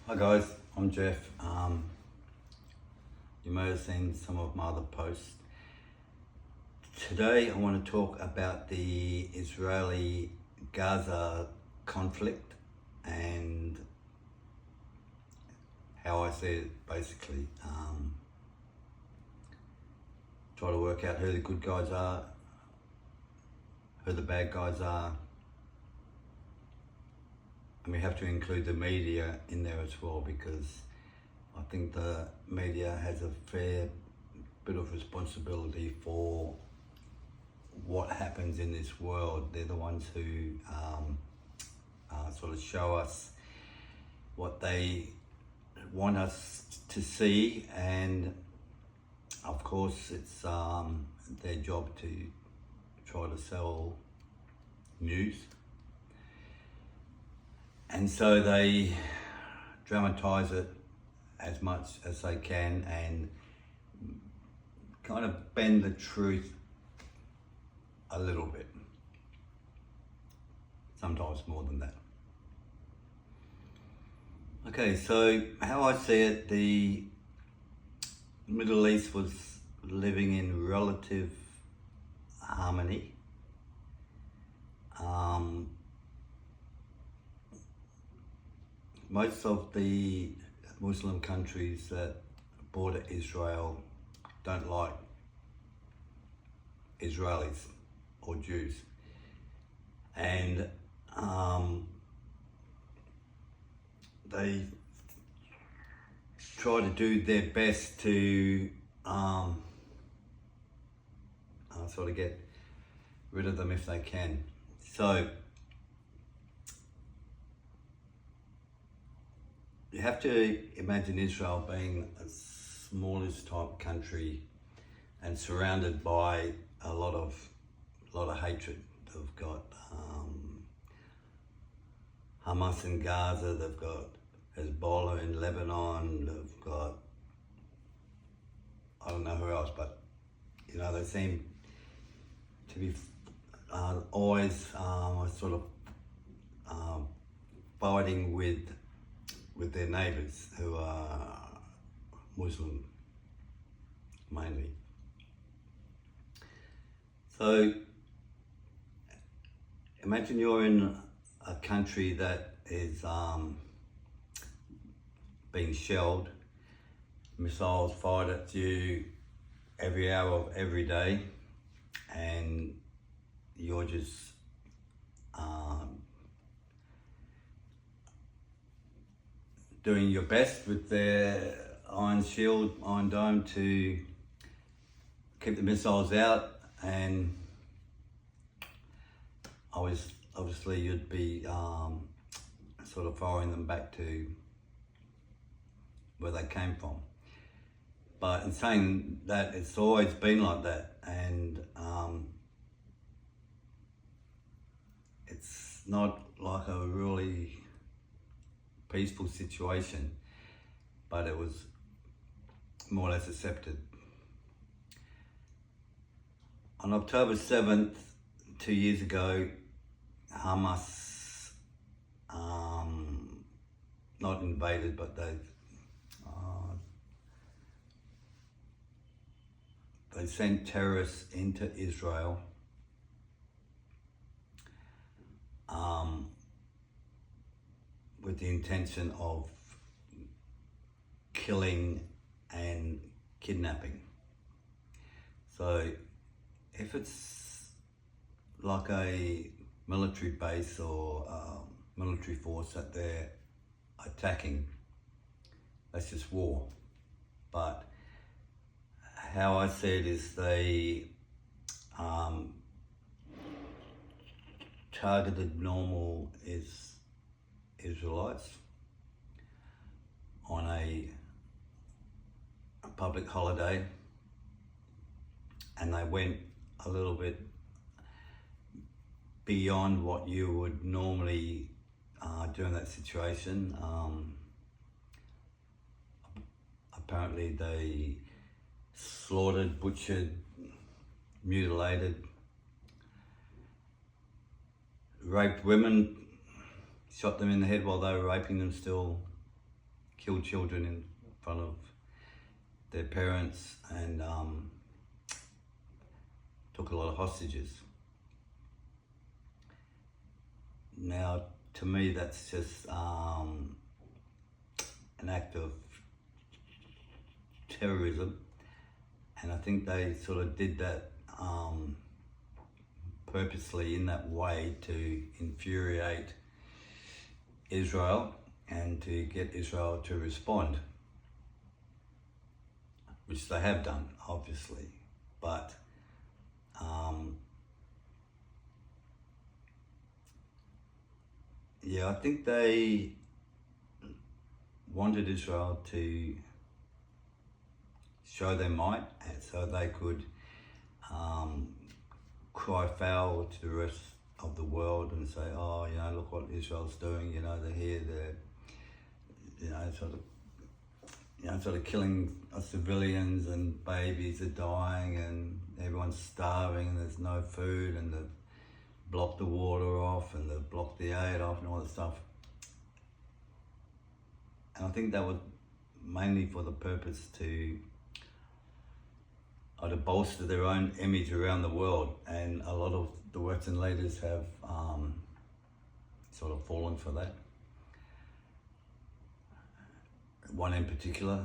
Hi guys, I'm Jeff. You may have seen some of my other posts. Today I want to talk about the Israeli-Gaza conflict and how I see it basically. Try to work out who the good guys are, who the bad guys are, and we have to include the media in there as well, because I think the media has a fair bit of responsibility for what happens in this world. They're the ones who sort of show us what they want us to see, and of course it's their job to try to sell news. And so they dramatize it as much as they can and kind of bend the truth a little bit, sometimes more than that. Okay, so how I see it, the Middle East was living in relative harmony. Most of the Muslim countries that border Israel don't like Israelis or Jews, and they try to do their best to sort of get rid of them if they can. So you have to imagine Israel being a smallish type country and surrounded by a lot of hatred. They've got Hamas in Gaza, they've got Hezbollah in Lebanon, they've got, I don't know who else, but you know, they seem to be always sort of fighting with their neighbours who are Muslim mainly. So imagine you're in a country that is being shelled, missiles fired at you every hour of every day, and you're just doing your best with their iron shield, iron dome to keep the missiles out, and obviously you'd be sort of firing them back to where they came from. But in saying that, it's always been like that, and it's not like a really peaceful situation, but it was more or less accepted. On October 7th, 2 years ago, Hamas not invaded, but they sent terrorists into Israel with the intention of killing and kidnapping. So if it's like a military base or military force that they're attacking, that's just war. But how I see it is they targeted normal Israelites on a public holiday, and they went a little bit beyond what you would normally do in that situation. Apparently they slaughtered, butchered, mutilated, raped women, shot them in the head while they were raping them still, killed children in front of their parents and took a lot of hostages. Now, to me, that's just an act of terrorism, and I think they sort of did that purposely in that way to infuriate Israel and to get Israel to respond, which they have done, obviously, but yeah, I think they wanted Israel to show their might, and so they could cry foul to the rest of the world and say, oh, you know, look what Israel's doing, you know, they're here, they're, you know, sort of killing civilians, and babies are dying, and everyone's starving, and there's no food, and they've blocked the water off, and they've blocked the aid off, and all that stuff. And I think that was mainly for the purpose to bolster their own image around the world, and a lot of the Western leaders have sort of fallen for that. One in particular,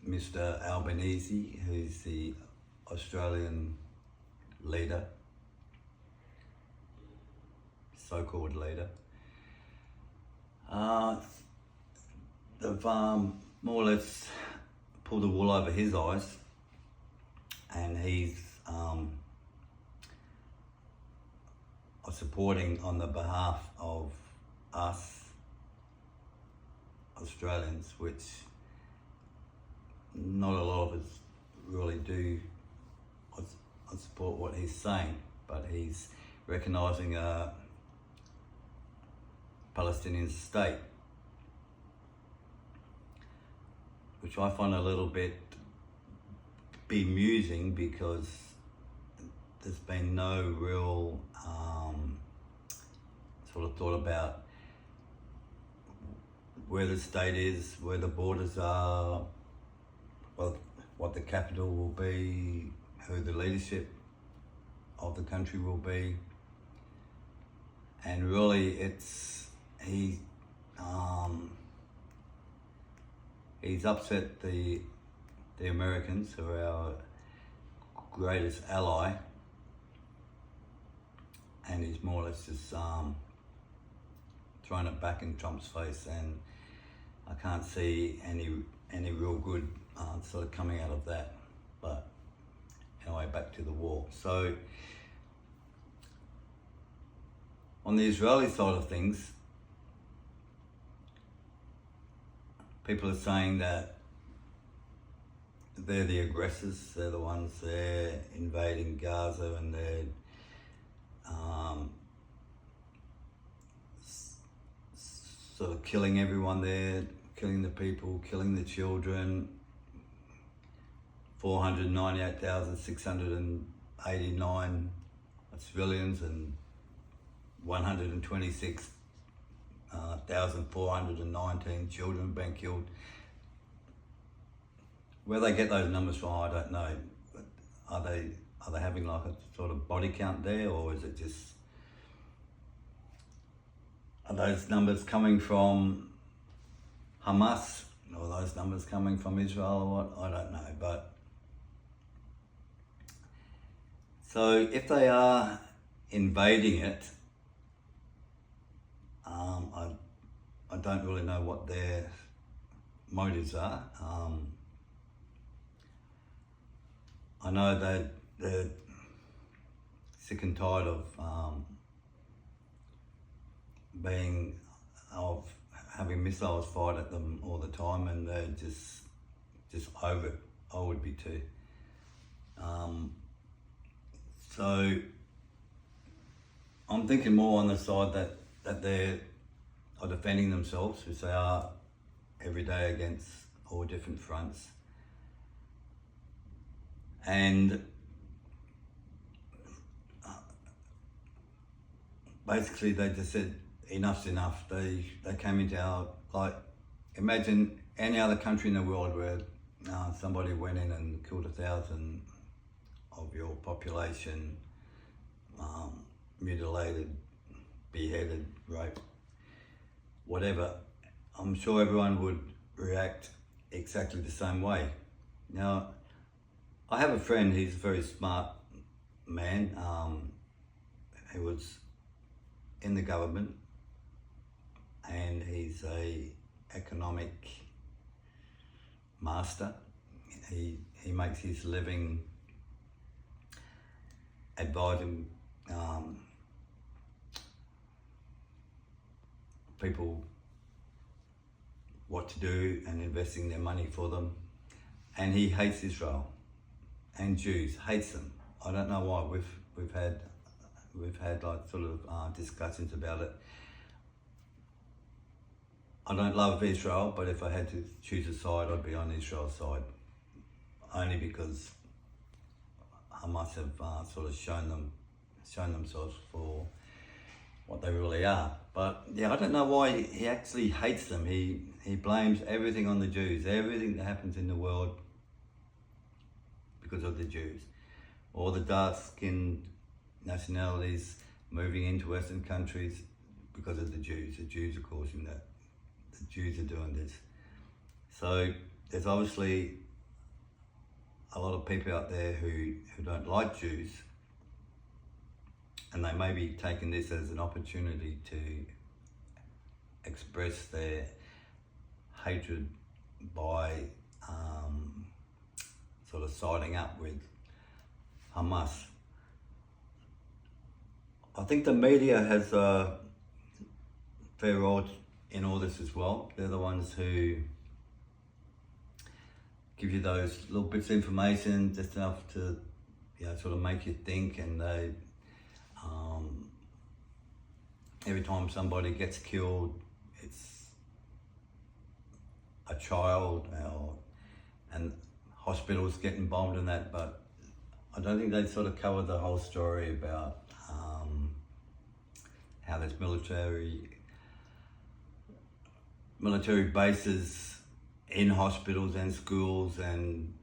Mr. Albanese, who's the Australian leader, so-called leader. They've more or less pulled the wool over his eyes, and he's supporting on the behalf of us Australians, which not a lot of us really do. I support what he's saying, but he's recognising a Palestinian state, which I find a little bit bemusing, because there's been no real sort of thought about where the state is, where the borders are, what the capital will be, who the leadership of the country will be. And really he's upset the Americans, who are our greatest ally, and he's more or less just thrown it back in Trump's face, and I can't see any real good sort of coming out of that. But anyway, back to the war. So on the Israeli side of things, people are saying that they're the aggressors, they're the ones there invading Gaza, and they're sort of killing everyone there, killing the people, killing the children. 498,689 civilians and 126,419 children being killed. Where they get those numbers from, I don't know. But are they having like a sort of body count there, or is it just, are those numbers coming from Hamas, or are those numbers coming from Israel, or what? I don't know. But so if they are invading it, I don't really know what their motives are. I know they're sick and tired of having missiles fired at them all the time, and they're just over it. I would be too. So I'm thinking more on the side that they are defending themselves, which they are every day against all different fronts. And basically they just said enough's enough. They came into our, like imagine any other country in the world where somebody went in and killed 1,000 of your population, mutilated, beheaded, raped, whatever. I'm sure everyone would react exactly the same way. Now, I have a friend, he's a very smart man. He was in the government and he's a economic master. He makes his living advising people what to do and investing their money for them. And he hates Israel and Jews, hates them. I don't know why. We've had like sort of discussions about it. I don't love Israel, but if I had to choose a side, I'd be on Israel's side. Only because Hamas have sort of shown themselves for what they really are. But yeah, I don't know why he actually hates them. He blames everything on the Jews, everything that happens in the world because of the Jews. All the dark-skinned nationalities moving into Western countries because of the Jews. The Jews are causing that. The Jews are doing this. So there's obviously a lot of people out there who don't like Jews, and they may be taking this as an opportunity to express their hatred by sort of siding up with Hamas. I think the media has a fair role in all this as well. They're the ones who give you those little bits of information, just enough to, sort of make you think. And they, every time somebody gets killed, it's a child, and hospitals getting bombed and that. But I don't think they sort of cover the whole story about how there's military bases in hospitals and schools, and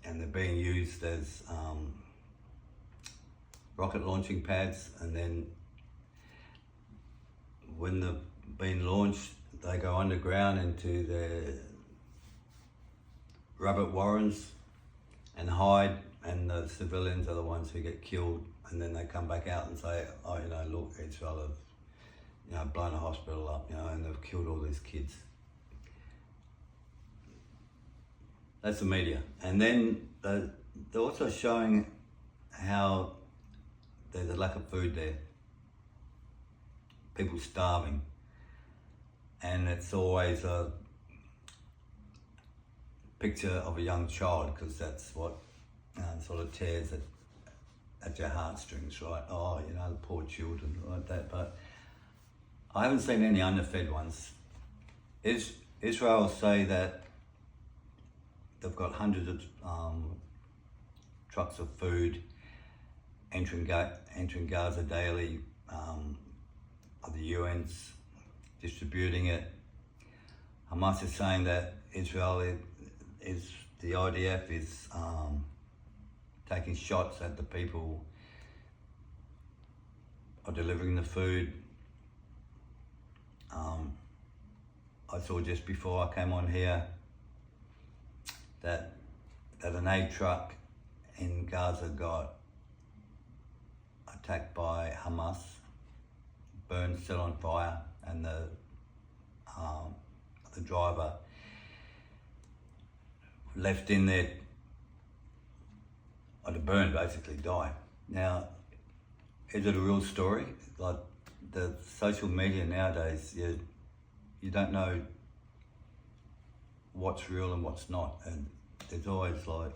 they're being used as rocket launching pads, and then when they're being launched, they go underground into their rabbit warrens and hide, and the civilians are the ones who get killed, and then they come back out and say, oh, look, Israel have blown a hospital up, and they've killed all these kids. That's the media. And then they're also showing how there's a lack of food there. People starving. And it's always a picture of a young child, because that's what sort of tears at your heartstrings, right? Oh, the poor children, like that. But I haven't seen any underfed ones. Israel say that they've got hundreds of trucks of food entering Gaza daily. The UN's distributing it. Hamas is saying that Israel the IDF is taking shots at the people are delivering the food. I saw just before I came on here that an aid truck in Gaza got attacked by Hamas, burned, set on fire, and the driver left in there, or the burn, basically died. Now, is it a real story? Like the social media nowadays, you don't know what's real and what's not, and there's always like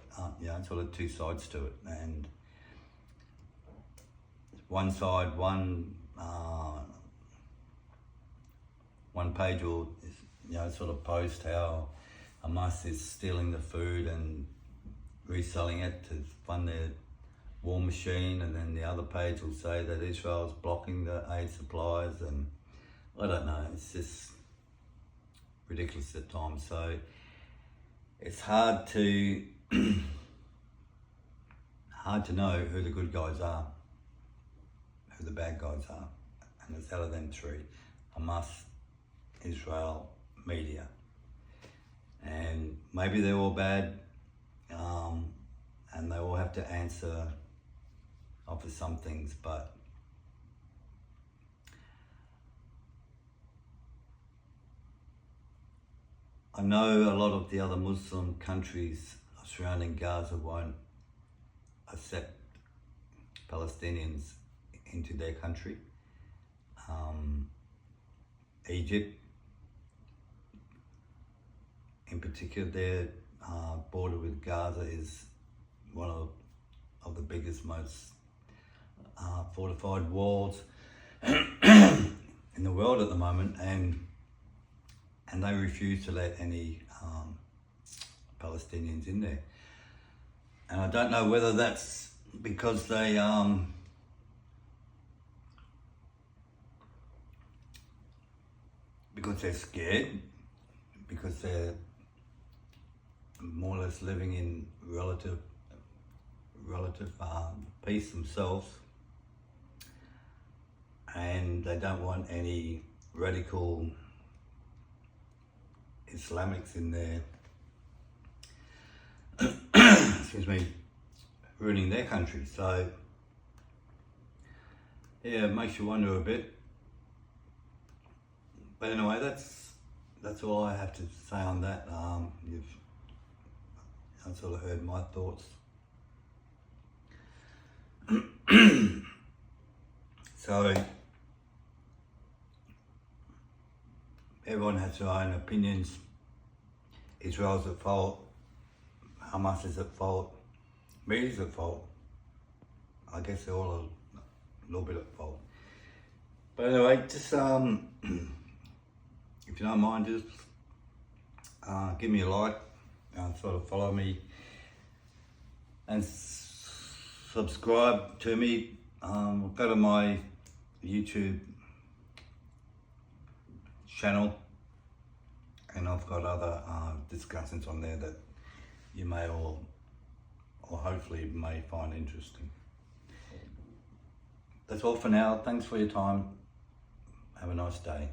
sort of two sides to it. And one side, one page will sort of post how Hamas is stealing the food and reselling it to fund their war machine, and then the other page will say that Israel's blocking the aid supplies, and I don't know, it's just ridiculous at times. So it's hard to hard to know who the good guys are, who the bad guys are, and it's out of them three: Hamas, Israel, media. And maybe they're all bad, and they all have to answer for some things, but I know a lot of the other Muslim countries surrounding Gaza won't accept Palestinians into their country. Egypt, in particular, their border with Gaza is one of the biggest, most fortified walls in the world at the moment, and they refuse to let any Palestinians in there. And I don't know whether that's because they're scared, because they're more or less living in relative peace themselves, and they don't want any radical Islamics in there, excuse me, ruining their country. So yeah, it makes you wonder a bit. But anyway, that's all I have to say on that. I've sort of heard my thoughts. So everyone has their own opinions. Israel's at fault, Hamas is at fault, media's at fault. I guess they're all a little bit at fault. But anyway, just if you don't mind, just give me a like, sort of follow me, and subscribe to me. Go to my YouTube channel, and I've got other discussions on there that you may or hopefully may find interesting. That's all for now. Thanks for your time. Have a nice day.